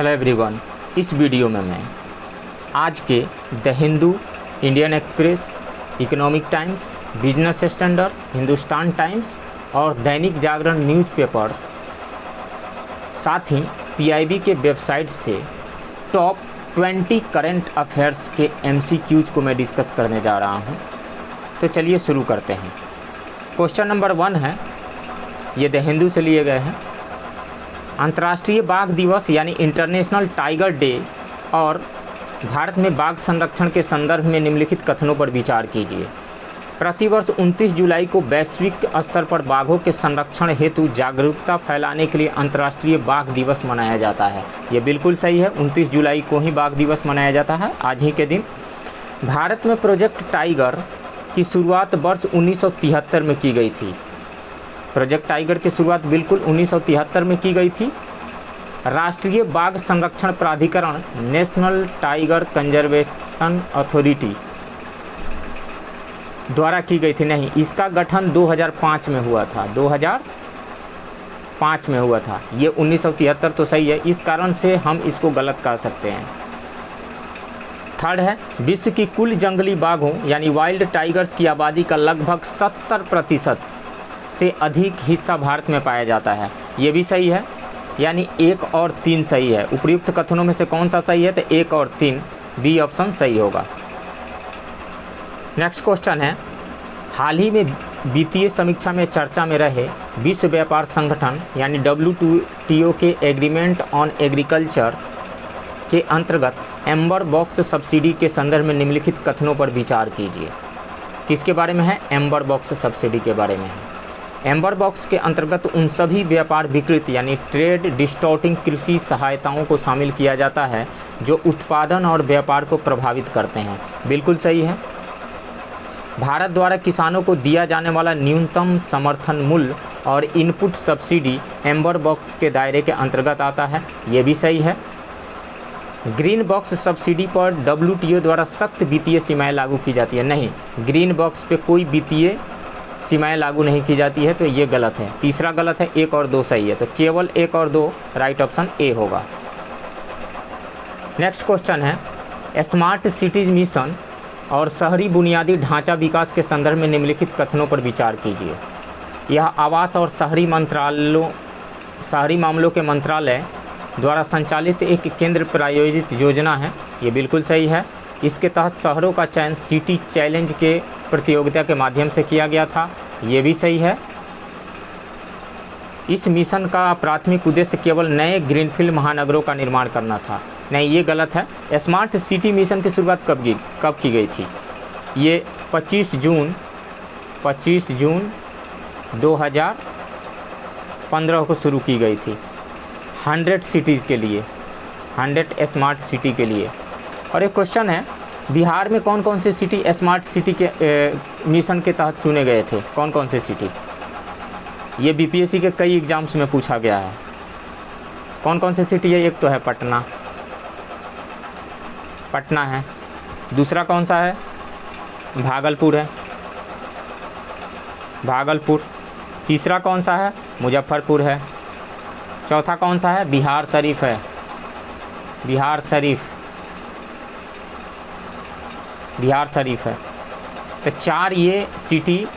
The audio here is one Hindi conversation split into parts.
Hello everyone. इस वीडियो में मैं आज के the Hindu, Indian express, economic times, business standard, Hindustan times और दैनिक जागरण न्यूज़पेपर, साथ ही पीआईबी के वेबसाइट से टॉप 20 करंट अफेयर्स के MCQs को मैं डिस्कस करने जा रहा हूं। तो चलिए शुरू करते हैं। क्वेश्चन नंबर 1 है, ये द हिंदू से लिए गए हैं। अंतर्राष्ट्रीय बाघ दिवस यानी इंटरनेशनल टाइगर डे और भारत में बाघ संरक्षण के संदर्भ में निम्नलिखित कथनों पर विचार कीजिए। प्रतिवर्ष 29 जुलाई को वैश्विक स्तर पर बाघों के संरक्षण हेतु जागरूकता फैलाने के लिए अंतर्राष्ट्रीय बाघ दिवस मनाया जाता है। ये बिल्कुल सही है, 29 जुलाई को ही बाघ दिवस मनाया जाता है, आज ही के दिन। भारत में प्रोजेक्ट टाइगर की शुरुआत वर्ष 1973 में की गई थी। प्रोजेक्ट टाइगर की शुरुआत बिल्कुल 1973 में की गई थी। राष्ट्रीय बाघ संरक्षण प्राधिकरण नेशनल टाइगर कंजर्वेशन अथॉरिटी द्वारा की गई थी, नहीं, इसका गठन 2005 में हुआ था। 2005 में हुआ था। ये 1973 तो सही है, इस कारण से हम इसको गलत कह सकते हैं। थर्ड है, विश्व की कुल जंगली बाघों यानी वाइल्ड टाइगर्स की आबादी का लगभग 70% से अधिक हिस्सा भारत में पाया जाता है। ये भी सही है, यानी 1 और 3 सही है। उपयुक्त कथनों में से कौन सा सही है? तो 1 और 3, बी ऑप्शन सही होगा। नेक्स्ट क्वेश्चन है, हाल ही में वित्तीय समीक्षा में चर्चा में रहे विश्व व्यापार संगठन यानी WTO के एग्रीमेंट ऑन एग्रीकल्चर के अंतर्गत एम्बर बॉक्स सब्सिडी के संदर्भ में निम्नलिखित कथनों पर विचार कीजिए। किसके बारे में है? एम्बर बॉक्स सब्सिडी के बारे में है। एम्बर बॉक्स के अंतर्गत उन सभी व्यापार विकृत यानी ट्रेड डिस्टॉर्टिंग कृषि सहायताओं को शामिल किया जाता है जो उत्पादन और व्यापार को प्रभावित करते हैं। बिल्कुल सही है। भारत द्वारा किसानों को दिया जाने वाला न्यूनतम समर्थन मूल्य और इनपुट सब्सिडी एम्बर बॉक्स के दायरे के अंतर्गत आता है। ये भी सही है। ग्रीन बॉक्स सब्सिडी पर WTO द्वारा सख्त वित्तीय सीमाएं लागू की जाती है, नहीं, ग्रीन बॉक्स पे कोई वित्तीय सीमाएं लागू नहीं की जाती है, तो ये गलत है। तीसरा गलत है, 1 और 2 सही है, तो केवल 1 और 2 राइट ऑप्शन ए होगा। नेक्स्ट क्वेश्चन है, स्मार्ट सिटीज मिशन और शहरी बुनियादी ढांचा विकास के संदर्भ में निम्नलिखित कथनों पर विचार कीजिए। यह आवास और शहरी मामलों के मंत्रालय द्वारा संचालित एक केंद्र प्रायोजित योजना है। ये बिल्कुल सही है। इसके तहत शहरों का चयन सिटी चैलेंज के प्रतियोगिता के माध्यम से किया गया था। ये भी सही है। इस मिशन का प्राथमिक उद्देश्य केवल नए ग्रीनफील्ड महानगरों का निर्माण करना था, नहीं, ये गलत है। स्मार्ट सिटी मिशन की शुरुआत कब की गई थी? ये 25 जून 2015 को शुरू की गई थी 100 सिटीज़ के लिए, 100 स्मार्ट सिटी के लिए। और एक क्वेश्चन है, बिहार में कौन कौन से सिटी स्मार्ट सिटी के मिशन के तहत चुने गए थे? कौन कौन से सिटी? ये BPSC के कई एग्जाम्स में पूछा गया है। कौन कौन से सिटी है? एक तो है पटना है। दूसरा कौन सा है? भागलपुर है, भागलपुर। तीसरा कौन सा है? मुजफ्फरपुर है। चौथा कौन सा है? बिहार शरीफ है, बिहार शरीफ है। तो 4 ये सिटी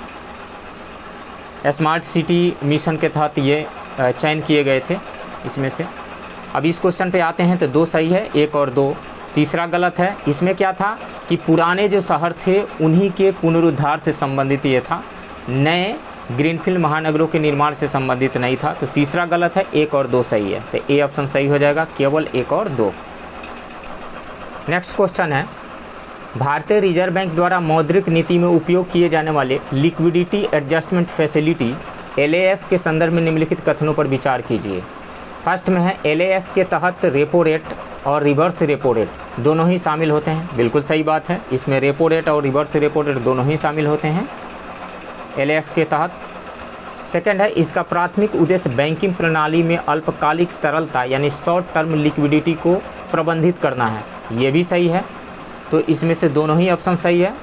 स्मार्ट सिटी मिशन के तहत ये चयन किए गए थे इसमें से। अब इस क्वेश्चन पे आते हैं तो 2 सही है, 1 और 2, तीसरा गलत है। इसमें क्या था कि पुराने जो शहर थे उन्हीं के पुनरुद्धार से संबंधित ये था, नए ग्रीनफील्ड महानगरों के निर्माण से संबंधित नहीं था, तो तीसरा गलत है। 1 और 2 सही है, तो ए ऑप्शन सही हो जाएगा, केवल 1 और 2। नेक्स्ट क्वेश्चन है, भारतीय रिजर्व बैंक द्वारा मौद्रिक नीति में उपयोग किए जाने वाले लिक्विडिटी एडजस्टमेंट फैसिलिटी LAF के संदर्भ में निम्नलिखित कथनों पर विचार कीजिए। फर्स्ट में है, LAF के तहत रेपो रेट और रिवर्स रेपो रेट दोनों ही शामिल होते हैं। बिल्कुल सही बात है, इसमें रेपो रेट और रिवर्स रेपो रेट दोनों ही शामिल होते हैं LAF के तहत। सेकंड है, इसका प्राथमिक उद्देश्य बैंकिंग प्रणाली में अल्पकालिक तरलता यानी शॉर्ट टर्म लिक्विडिटी को प्रबंधित करना है। ये भी सही है, तो इसमें से दोनों ही ऑप्शन सही है,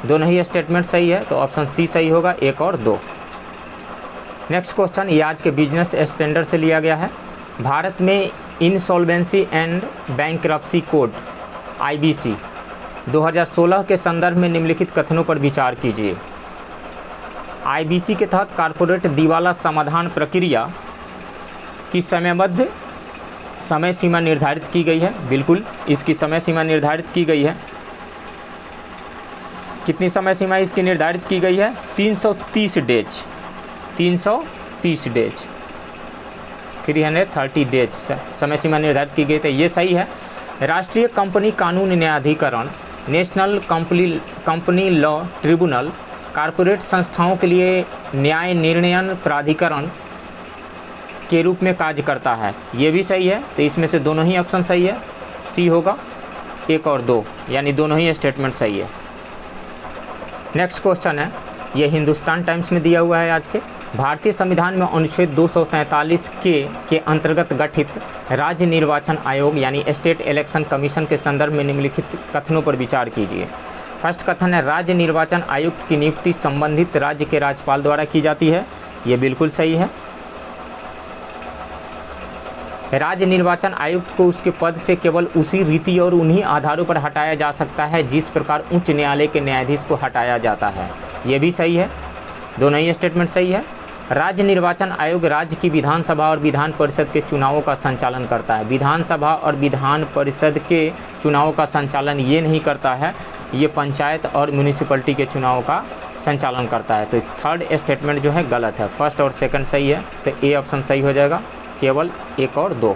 दोनों ही स्टेटमेंट सही है, तो ऑप्शन सी सही होगा, 1 और 2। नेक्स्ट क्वेश्चन ये आज के बिजनेस स्टैंडर्ड से लिया गया है। भारत में insolvency and bankruptcy code IBC 2016 के संदर्भ में निम्नलिखित कथनों पर विचार कीजिए। IBC के तहत कॉर्पोरेट दिवाला समाधान प्रक्रिया की समयबद्ध समय सीमा निर्धारित की गई है। बिल्कुल, इसकी समय सीमा निर्धारित की गई है। कितनी समय सीमा इसकी निर्धारित की गई है? 330 डेज, 330 डेज, 330 डेज समय सीमा निर्धारित की गई। तो ये सही है। राष्ट्रीय कंपनी कानून न्यायाधिकरण, national company law tribunal corporate संस्थाओं के लिए न्याय निर्णयन प्राधिकरण के रूप में कार्य करता है। ये भी सही है। तो इसमें से दोनों ही ऑप्शन सही है, सी होगा 1 और 2, यानी दोनों ही स्टेटमेंट सही है। नेक्स्ट क्वेश्चन है, ये हिंदुस्तान टाइम्स में दिया हुआ है आज के। भारतीय संविधान में अनुच्छेद 243 के अंतर्गत गठित राज्य निर्वाचन आयोग यानी स्टेट इलेक्शन कमीशन के संदर्भ में निम्नलिखित कथनों पर विचार कीजिए। फर्स्ट कथन है, राज्य निर्वाचन आयुक्त की नियुक्ति संबंधित राज्य के राज्यपाल द्वारा की जाती है। ये बिल्कुल सही है। राज्य निर्वाचन आयुक्त को उसके पद से केवल उसी रीति और उन्हीं आधारों पर हटाया जा सकता है जिस प्रकार उच्च न्यायालय के न्यायाधीश को हटाया जाता है। ये भी सही है, दोनों ही स्टेटमेंट सही है। राज्य निर्वाचन आयोग राज्य की विधानसभा और विधान परिषद के चुनावों का संचालन करता है। विधानसभा और विधान परिषद के चुनावों का संचालन ये नहीं करता है, ये पंचायत और म्यूनिसिपैलिटी के चुनावों का संचालन करता है। तो थर्ड स्टेटमेंट जो है गलत है, फर्स्ट और सेकंड सही है। तो ए ऑप्शन सही हो जाएगा, केवल 1 और 2।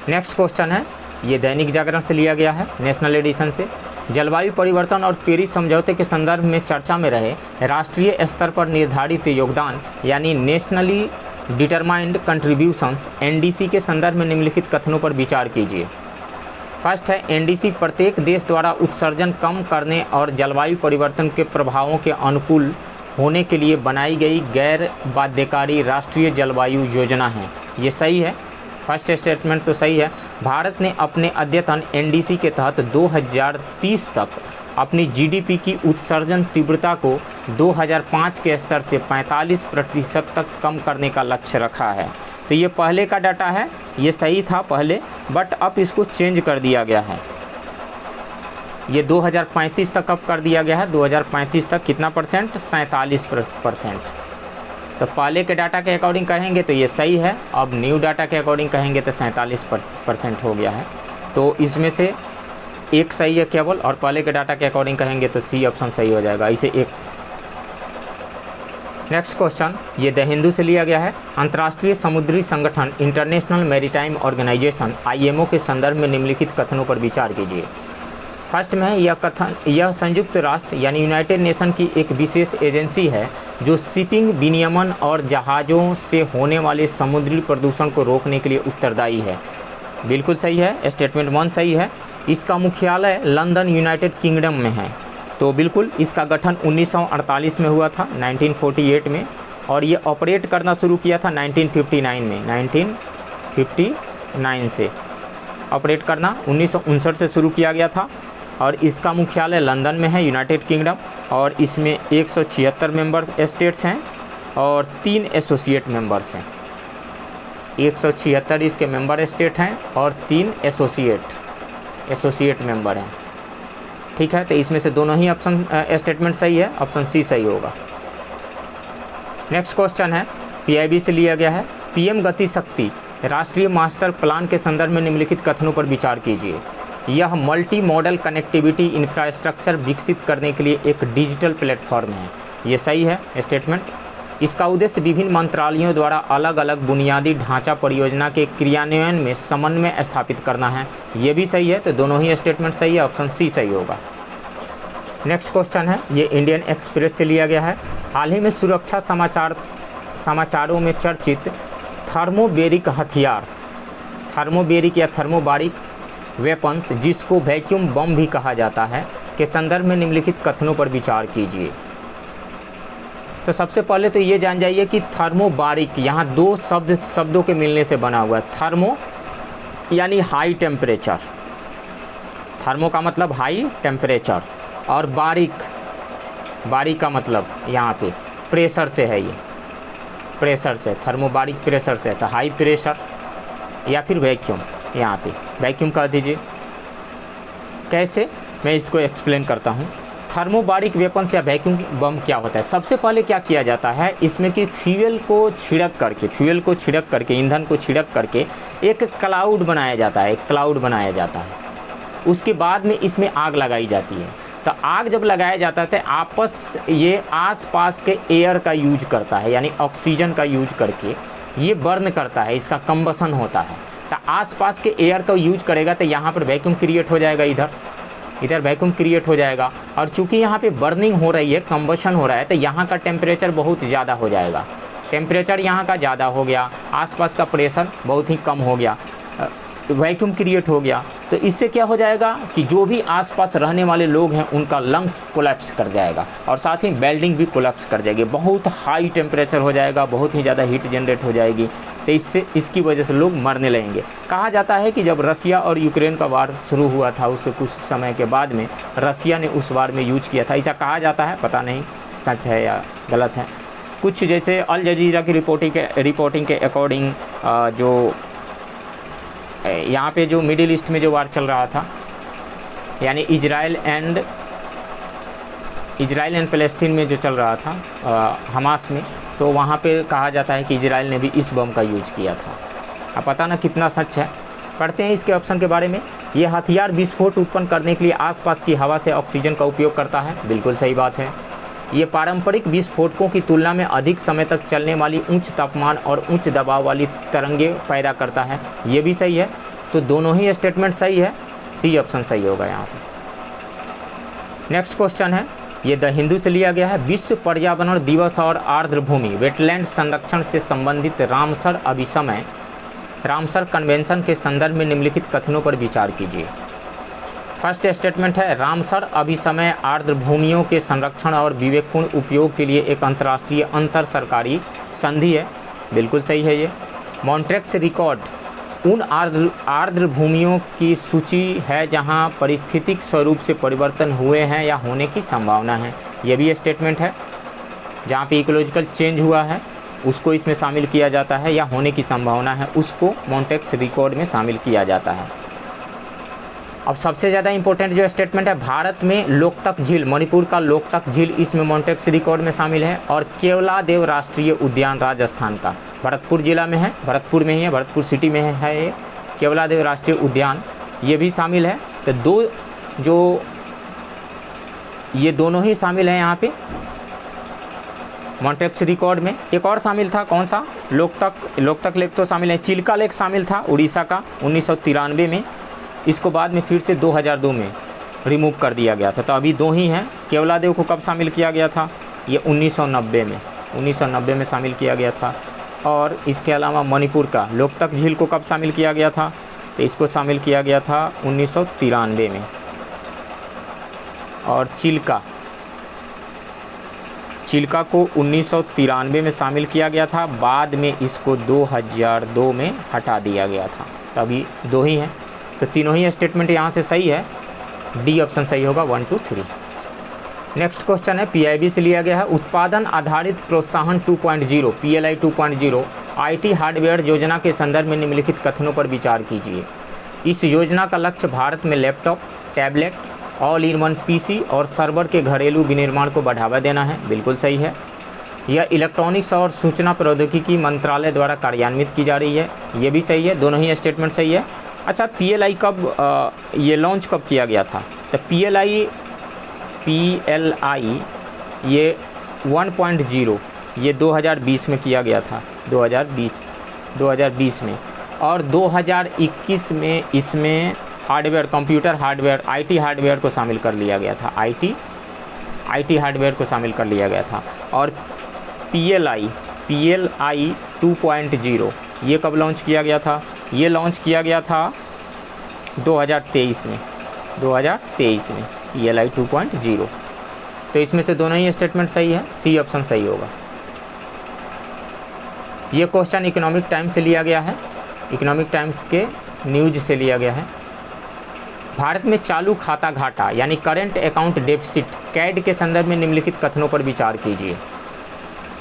नेक्स्ट क्वेश्चन है, ये दैनिक जागरण से लिया गया है, नेशनल एडिशन से। जलवायु परिवर्तन और पेरिस समझौते के संदर्भ में चर्चा में रहे राष्ट्रीय स्तर पर निर्धारित योगदान यानी नेशनली डिटरमाइंड कंट्रीब्यूशंस NDC के संदर्भ में निम्नलिखित कथनों पर विचार कीजिए। फर्स्ट है, NDC प्रत्येक देश द्वारा उत्सर्जन कम करने और जलवायु परिवर्तन के प्रभावों के अनुकूल होने के लिए बनाई गई गैर बाध्यकारी राष्ट्रीय जलवायु योजना है। ये सही है, फर्स्ट स्टेटमेंट तो सही है। भारत ने अपने अद्यतन NDC के तहत 2030 तक अपनी GDP की उत्सर्जन तीव्रता को 2005 के स्तर से 45% तक कम करने का लक्ष्य रखा है। तो ये पहले का डाटा है, ये सही था पहले, बट अब इसको चेंज कर दिया गया है। ये 2035 तक अब कर दिया गया है। 2035 तक कितना परसेंट? 47%। तो पहले के डाटा के अकॉर्डिंग कहेंगे तो ये सही है, अब न्यू डाटा के अकॉर्डिंग कहेंगे तो 47% हो गया है। तो इसमें से एक सही है केवल, और पहले के डाटा के अकॉर्डिंग कहेंगे तो सी ऑप्शन सही हो जाएगा, इसे एक। नेक्स्ट क्वेश्चन, ये द हिंदू से लिया गया है। अंतर्राष्ट्रीय समुद्री संगठन इंटरनेशनल मैरीटाइम ऑर्गेनाइजेशन IMO के संदर्भ में निम्नलिखित कथनों पर विचार कीजिए। फर्स्ट में यह संयुक्त राष्ट्र यानी यूनाइटेड नेशन की एक विशेष एजेंसी है जो शिपिंग विनियमन और जहाज़ों से होने वाले समुद्री प्रदूषण को रोकने के लिए उत्तरदायी है। बिल्कुल सही है, स्टेटमेंट 1 सही है। इसका मुख्यालय लंदन यूनाइटेड किंगडम में है। तो बिल्कुल इसका गठन 1948 में हुआ था, 1948 में, और ये ऑपरेट करना शुरू किया था 1959 में। 1959 से ऑपरेट करना 1959 से शुरू किया गया था, और इसका मुख्यालय लंदन में है, यूनाइटेड किंगडम। और इसमें 176 मेंबर स्टेट्स हैं और 3 एसोसिएट मेंबर्स हैं। 176 इसके मेंबर स्टेट हैं और 3 एसोसिएट मेंबर हैं। ठीक है, तो इसमें से दोनों ही ऑप्शन स्टेटमेंट सही है, ऑप्शन सी सही होगा। नेक्स्ट क्वेश्चन है, PIB से लिया गया है। PM गति शक्ति राष्ट्रीय मास्टर प्लान के संदर्भ में निम्नलिखित कथनों पर विचार कीजिए। यह मल्टी मॉडल कनेक्टिविटी इंफ्रास्ट्रक्चर विकसित करने के लिए एक डिजिटल प्लेटफॉर्म है। ये सही है स्टेटमेंट। इसका उद्देश्य विभिन्न मंत्रालयों द्वारा अलग अलग बुनियादी ढांचा परियोजना के क्रियान्वयन में समन्वय स्थापित करना है। ये भी सही है, तो दोनों ही स्टेटमेंट सही है, ऑप्शन सी सही होगा। नेक्स्ट क्वेश्चन है, ये इंडियन एक्सप्रेस से लिया गया है। हाल ही में सुरक्षा समाचारों में चर्चित थर्मोबेरिक हथियार, थर्मोबेरिक या थर्मोबारिक वेपन्स, जिसको वैक्यूम बम भी कहा जाता है, के संदर्भ में निम्नलिखित कथनों पर विचार कीजिए। तो सबसे पहले तो ये जान जाइए कि थर्मोबारिक यहाँ 2 शब्दों के मिलने से बना हुआ है। थर्मो यानी हाई टेम्परेचर, थर्मो का मतलब हाई टेम्परेचर, और बारिक का मतलब यहाँ पे प्रेशर से है, ये प्रेशर से, थर्मोबारिक प्रेशर से, तो हाई प्रेशर या फिर वैक्यूम, यहाँ पे वैक्यूम कह दीजिए। कैसे, मैं इसको एक्सप्लेन करता हूँ। थर्मोबारिक वेपन्स या वैक्यूम बम क्या होता है? सबसे पहले क्या किया जाता है इसमें कि फ्यूल को छिड़क करके ईंधन को छिड़क करके एक क्लाउड बनाया जाता है, उसके बाद में इसमें आग लगाई जाती है। तो आग जब लगाया जाता है तो ये आसपास के एयर का यूज करता है, यानी ऑक्सीजन का यूज करके ये बर्न करता है, इसका कंबसन होता है। तो आसपास के एयर का यूज करेगा तो यहाँ पर वैक्यूम क्रिएट हो जाएगा, इधर वैक्यूम क्रिएट हो जाएगा। और चूंकि यहाँ पे बर्निंग हो रही है, कंबशन हो रहा है, तो यहाँ का टेम्परेचर बहुत ज़्यादा हो जाएगा। टेम्परेचर यहाँ का ज़्यादा हो गया, आसपास का प्रेशर बहुत ही कम हो गया, वैक्यूम क्रिएट हो गया। तो इससे क्या हो जाएगा कि जो भी आसपास रहने वाले लोग हैं उनका लंग्स कोलैप्स कर जाएगा और साथ ही बिल्डिंग भी कोलैप्स कर जाएगी। बहुत हाई टेम्परेचर हो जाएगा, बहुत ही ज़्यादा हीट जनरेट हो जाएगी। तो इसकी वजह से लोग मरने लगेंगे। कहा जाता है कि जब रसिया और यूक्रेन का वार शुरू हुआ था, उससे कुछ समय के बाद में रसिया ने उस वार में यूज किया था, ऐसा कहा जाता है, पता नहीं सच है या गलत है। कुछ जैसे अल जजीरा की रिपोर्टिंग के अकॉर्डिंग जो यहाँ पे जो मिडिल ईस्ट में जो वार चल रहा था, यानी इजराइल एंड फ़लस्तीन में जो चल रहा था हमास में, तो वहाँ पे कहा जाता है कि इजराइल ने भी इस बम का यूज किया था। अब पता ना कितना सच है। पढ़ते हैं इसके ऑप्शन के बारे में। ये हथियार विस्फोट उत्पन्न करने के लिए आसपास की हवा से ऑक्सीजन का उपयोग करता है, बिल्कुल सही बात है। ये पारंपरिक विस्फोटकों की तुलना में अधिक समय तक चलने वाली उच्च तापमान और उच्च दबाव वाली तरंगें पैदा करता है, ये भी सही है। तो दोनों ही स्टेटमेंट सही है, सी ऑप्शन सही होगा यहाँ पे। नेक्स्ट क्वेश्चन है, ये द हिंदू से लिया गया है। विश्व पर्यावरण दिवस और आर्द्र भूमि वेटलैंड संरक्षण से संबंधित रामसर कन्वेंशन के संदर्भ में निम्नलिखित कथनों पर विचार कीजिए। फर्स्ट स्टेटमेंट है, रामसर अभिसमय आर्द्र भूमियों के संरक्षण और विवेकपूर्ण उपयोग के लिए एक अंतर्राष्ट्रीय अंतर सरकारी संधि है, बिल्कुल सही है ये। मॉन्ट्रेक्स रिकॉर्ड उन आर्द्र भूमियों की सूची है जहां पारिस्थितिक स्वरूप से परिवर्तन हुए हैं या होने की संभावना है, ये भी स्टेटमेंट है। जहां पे इकोलॉजिकल चेंज हुआ है उसको इसमें शामिल किया जाता है, या होने की संभावना है उसको मॉन्ट्रेक्स रिकॉर्ड में शामिल किया जाता है। अब सबसे ज़्यादा इंपॉर्टेंट जो स्टेटमेंट है, भारत में लोकतक झील, मणिपुर का लोकतक झील इसमें मॉन्ट्रेक्स रिकॉर्ड में शामिल है। और केवलादेव राष्ट्रीय उद्यान राजस्थान का भरतपुर जिला में है, भरतपुर में ही है, भरतपुर सिटी में है ये केवलादेव राष्ट्रीय उद्यान, ये भी शामिल है। तो ये दोनों ही शामिल हैं यहाँ पे मॉन्ट्रेक्स रिकॉर्ड में। एक और शामिल था, कौन सा? लोकतक लेक तो शामिल है। चिल्का लेक शामिल था उड़ीसा का 1993 में, इसको बाद में फिर से 2002 में रिमूव कर दिया गया था। तो अभी दो ही हैं। केवलादेव को कब शामिल किया गया था? ये 1990 में शामिल किया गया था। और इसके अलावा मणिपुर का लोकतक झील को कब शामिल किया गया था? तो इसको शामिल किया गया था 1993 में। और चिल्का को 1993 में शामिल किया गया था, बाद में इसको 2002 में हटा दिया गया था। तभी दो ही हैं, तो तीनों ही स्टेटमेंट यहाँ से सही है, डी ऑप्शन सही होगा 1, 2, 3। नेक्स्ट क्वेश्चन है, पीआईबी से लिया गया है। उत्पादन आधारित प्रोत्साहन 2.0 PLI 2.0 IT हार्डवेयर योजना के संदर्भ में निम्नलिखित कथनों पर विचार कीजिए। इस योजना का लक्ष्य भारत में laptop, tablet, all in one PC और सर्वर के घरेलू विनिर्माण को बढ़ावा देना है, बिल्कुल सही है। यह इलेक्ट्रॉनिक्स और सूचना प्रौद्योगिकी मंत्रालय द्वारा कार्यान्वित की जा रही है, ये भी सही है, दोनों ही स्टेटमेंट सही है। अच्छा, PLI कब ये लॉन्च कब किया गया था? तो PLI ये 1.0 ये 2020 में किया गया था, 2020 में। और 2021 में इसमें hardware, computer hardware, IT hardware को शामिल कर लिया गया था, IT हार्डवेयर को शामिल कर लिया गया था। और PLI 2.0 ये कब लॉन्च किया गया था? ये लॉन्च किया गया था 2023 में, PLI 2.0। तो इसमें से दोनों ही स्टेटमेंट सही है, सी ऑप्शन सही होगा। ये क्वेश्चन इकोनॉमिक टाइम्स से लिया गया है, इकोनॉमिक टाइम्स के न्यूज से लिया गया है। भारत में चालू खाता घाटा यानी करेंट अकाउंट डेफिसिट CAD के संदर्भ में निम्नलिखित कथनों पर विचार कीजिए।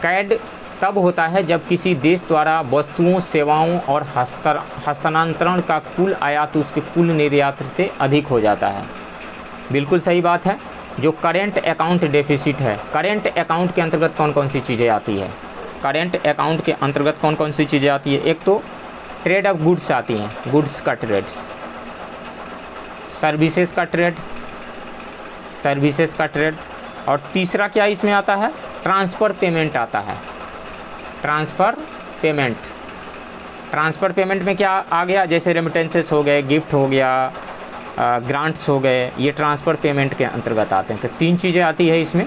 CAD तब होता है जब किसी देश द्वारा वस्तुओं, सेवाओं और हस्तांतरण का कुल आयात उसके कुल निर्यात से अधिक हो जाता है। बिल्कुल सही बात है। जो करेंट अकाउंट डेफिसिट है, करेंट अकाउंट के अंतर्गत कौन कौन सी चीज़ें आती है? करेंट अकाउंट के अंतर्गत कौन कौन सी चीज़ें आती है? एक तो ट्रेड ऑफ गुड्स आती हैं, गुड्स का ट्रेड, सर्विसेज का ट्रेड, सर्विसेज का ट्रेड, और तीसरा क्या इसमें आता है? ट्रांसफ़र पेमेंट आता है। ट्रांसफ़र पेमेंट, ट्रांसफ़र पेमेंट में क्या आ गया? जैसे रेमिटेंसेस हो गए, गिफ्ट हो गया, ग्रांट्स हो गए, ये ट्रांसफ़र पेमेंट के अंतर्गत आते हैं। तो 3 चीज़ें आती है इसमें।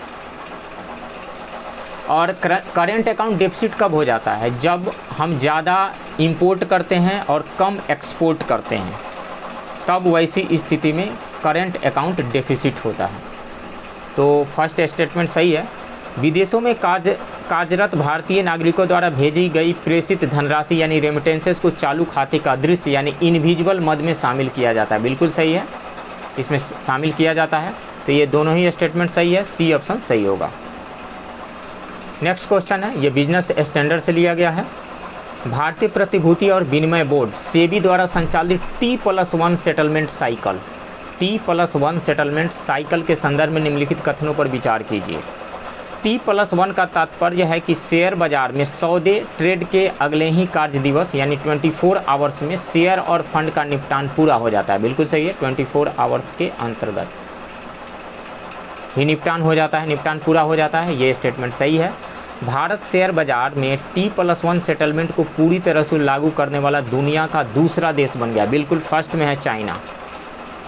और करेंट अकाउंट डेफिसिट कब हो जाता है? जब हम ज़्यादा इंपोर्ट करते हैं और कम एक्सपोर्ट करते हैं, तब वैसी स्थिति में करेंट अकाउंट डेफिसिट होता है। तो फर्स्ट स्टेटमेंट सही है। विदेशों में कार्यरत भारतीय नागरिकों द्वारा भेजी गई प्रेषित धनराशि यानी रेमिटेंसेस को चालू खाते का दृश्य यानी इनविजिबल मद में शामिल किया जाता है। बिल्कुल सही है, इसमें शामिल किया जाता है। तो ये दोनों ही स्टेटमेंट सही है, सी ऑप्शन सही होगा। नेक्स्ट क्वेश्चन है, ये बिजनेस स्टैंडर्ड से लिया गया है। भारतीय प्रतिभूति और विनिमय बोर्ड सेबी द्वारा संचालित T+1 settlement cycle, T+1 settlement cycle के संदर्भ में निम्नलिखित कथनों पर विचार कीजिए। T+1 का तात्पर्य है कि शेयर बाजार में सौदे ट्रेड के अगले ही कार्य दिवस यानी 24 आवर्स में शेयर और फंड का निपटान पूरा हो जाता है। बिल्कुल सही है, 24 आवर्स के अंतर्गत ही निपटान हो जाता है, निपटान पूरा हो जाता है। ये स्टेटमेंट सही है। भारत शेयर बाजार में T+1 सेटलमेंट को पूरी तरह से लागू करने वाला दुनिया का दूसरा देश बन गया। बिल्कुल फर्स्ट में है चाइना,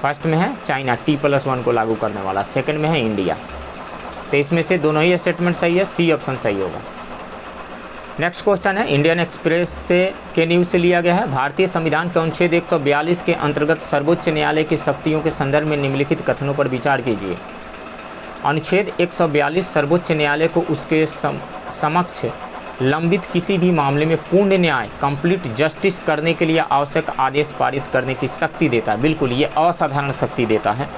फर्स्ट में है चाइना T+1 को लागू करने वाला, सेकंड में है इंडिया। तो इसमें से दोनों ही स्टेटमेंट सही है, सी ऑप्शन सही होगा। नेक्स्ट क्वेश्चन है, इंडियन एक्सप्रेस के न्यूज़ से लिया गया है। भारतीय संविधान के अनुच्छेद 142 के अंतर्गत सर्वोच्च न्यायालय की शक्तियों के संदर्भ में निम्नलिखित कथनों पर विचार कीजिए। अनुच्छेद 142 सर्वोच्च न्यायालय को उसके समक्ष लंबित किसी भी मामले में पूर्ण न्याय कंप्लीट जस्टिस करने के लिए आवश्यक आदेश पारित करने की शक्ति देता है। बिल्कुल ये असाधारण शक्ति देता है।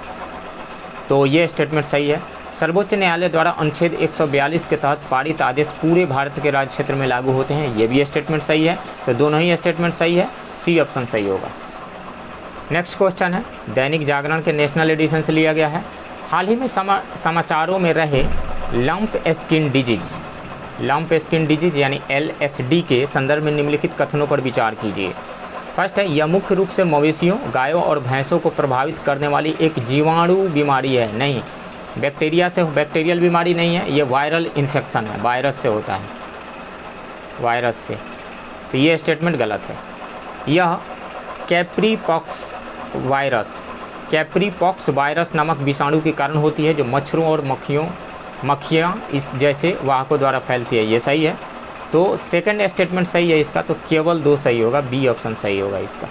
तो ये स्टेटमेंट सही है। सर्वोच्च न्यायालय द्वारा अनुच्छेद 142 के तहत पारित आदेश पूरे भारत के राज्य क्षेत्र में लागू होते हैं। ये भी स्टेटमेंट सही है। तो दोनों ही स्टेटमेंट सही है, सी ऑप्शन सही होगा। नेक्स्ट क्वेश्चन है, दैनिक जागरण के नेशनल एडिशन से लिया गया है। हाल ही में समाचारों में रहे लंप स्किन डिजीज यानी LSD के संदर्भ में निम्नलिखित कथनों पर विचार कीजिए। फर्स्ट है, यह मुख्य रूप से मवेशियों, गायों और भैंसों को प्रभावित करने वाली एक जीवाणु बीमारी है। नहीं, बैक्टीरियल बीमारी नहीं है, ये वायरल इन्फेक्शन है, वायरस से होता है, वायरस से। तो ये स्टेटमेंट गलत है। यह कैप्रीपॉक्स वायरस नामक विषाणु के कारण होती है, जो मच्छरों और मक्खियाँ इस जैसे वाहकों द्वारा फैलती है। ये सही है। तो सेकंड स्टेटमेंट सही है इसका, तो केवल 2 सही होगा, बी ऑप्शन सही होगा इसका।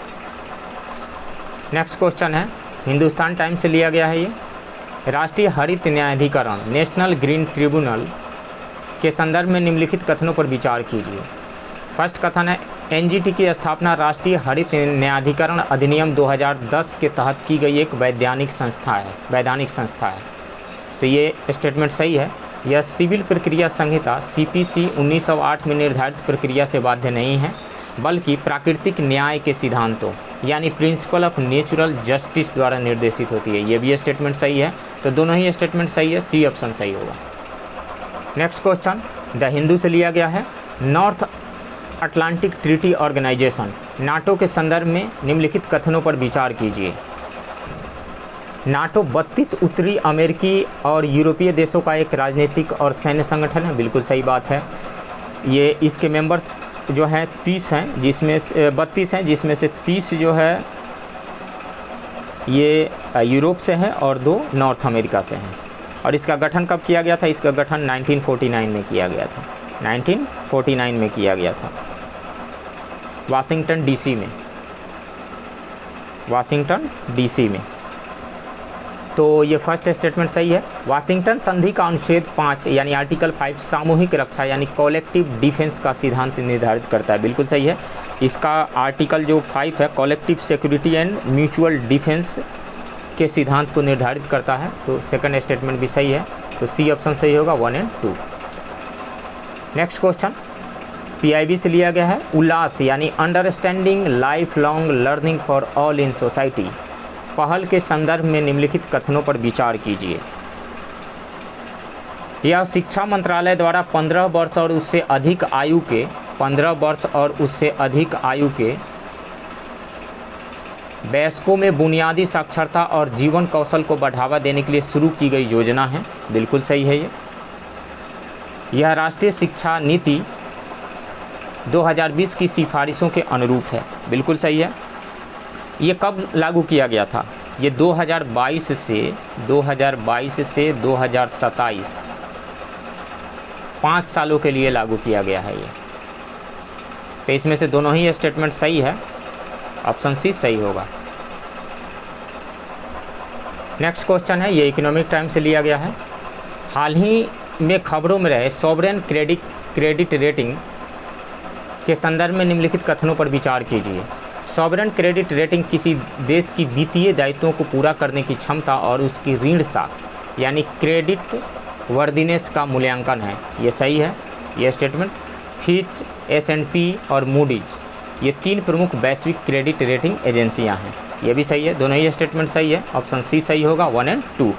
नेक्स्ट क्वेश्चन है, हिंदुस्तान टाइम्स से लिया गया है। ये राष्ट्रीय हरित न्यायाधिकरण नेशनल ग्रीन ट्रिब्यूनल के संदर्भ में निम्नलिखित कथनों पर विचार कीजिए। फर्स्ट कथन है, NGT की स्थापना राष्ट्रीय हरित न्यायाधिकरण अधिनियम 2010 के तहत की गई एक वैधानिक संस्था है। तो ये स्टेटमेंट सही है। यह सिविल प्रक्रिया संहिता CPC 1908 में निर्धारित प्रक्रिया से बाध्य नहीं है, बल्कि प्राकृतिक न्याय के सिद्धांतों यानी प्रिंसिपल ऑफ नेचुरल जस्टिस द्वारा निर्देशित होती है। ये भी स्टेटमेंट सही है। तो दोनों ही स्टेटमेंट सही है, सी ऑप्शन सही होगा। नेक्स्ट क्वेश्चन द हिंदू से लिया गया है। North Atlantic Treaty Organisation NATO के संदर्भ में निम्नलिखित कथनों पर विचार कीजिए। नाटो 32 उत्तरी अमेरिकी और यूरोपीय देशों का एक राजनीतिक और सैन्य संगठन है। बिल्कुल सही बात है। ये इसके मेंबर्स जो हैं 30 हैं, जिसमें 32 हैं, जिसमें से 30 जो है ये यूरोप से हैं और 2 नॉर्थ अमेरिका से हैं। और इसका गठन कब किया गया था? इसका गठन 1949 में किया गया था। 1949 में किया गया था, वाशिंगटन डीसी में। तो ये फर्स्ट स्टेटमेंट सही है। वाशिंगटन संधि का अनुच्छेद 5 यानी आर्टिकल 5 सामूहिक रक्षा यानी कलेक्टिव डिफेंस का सिद्धांत निर्धारित करता है। बिल्कुल सही है। इसका आर्टिकल जो 5 है collective security and mutual defence के सिद्धांत को निर्धारित करता है। तो सेकंड स्टेटमेंट भी सही है। तो सी ऑप्शन सही होगा, 1 और 2। नेक्स्ट क्वेश्चन, PIB से लिया गया है। उल्लास यानी understanding life long learning for all in society. पहल के संदर्भ में निम्नलिखित कथनों पर विचार कीजिए। यह शिक्षा मंत्रालय द्वारा 15 वर्ष और उससे अधिक आयु के वयस्कों में बुनियादी साक्षरता और जीवन कौशल को बढ़ावा देने के लिए शुरू की गई योजना है। बिल्कुल सही है यह राष्ट्रीय शिक्षा नीति 2020 की सिफारिशों के अनुरूप है। बिल्कुल सही है। ये कब लागू किया गया था? ये 2022 से 2027 5 सालों के लिए लागू किया गया है ये। तो इसमें से दोनों ही स्टेटमेंट सही है, ऑप्शन सी सही होगा। नेक्स्ट क्वेश्चन है, ये इकोनॉमिक टाइम्स से लिया गया है। हाल ही में खबरों में रहे सॉवरेन क्रेडिट रेटिंग के संदर्भ में निम्नलिखित कथनों पर विचार कीजिए। सॉवरेन क्रेडिट रेटिंग किसी देश की वित्तीय दायित्वों को पूरा करने की क्षमता और उसकी ऋण साख यानी क्रेडिट वर्दिनेस का मूल्यांकन है। ये सही है ये स्टेटमेंट। फिच, S&P और मूडीज ये 3 प्रमुख वैश्विक क्रेडिट रेटिंग एजेंसियां हैं। ये भी सही है, दोनों ही स्टेटमेंट सही है, ऑप्शन सी सही होगा 1 और 2।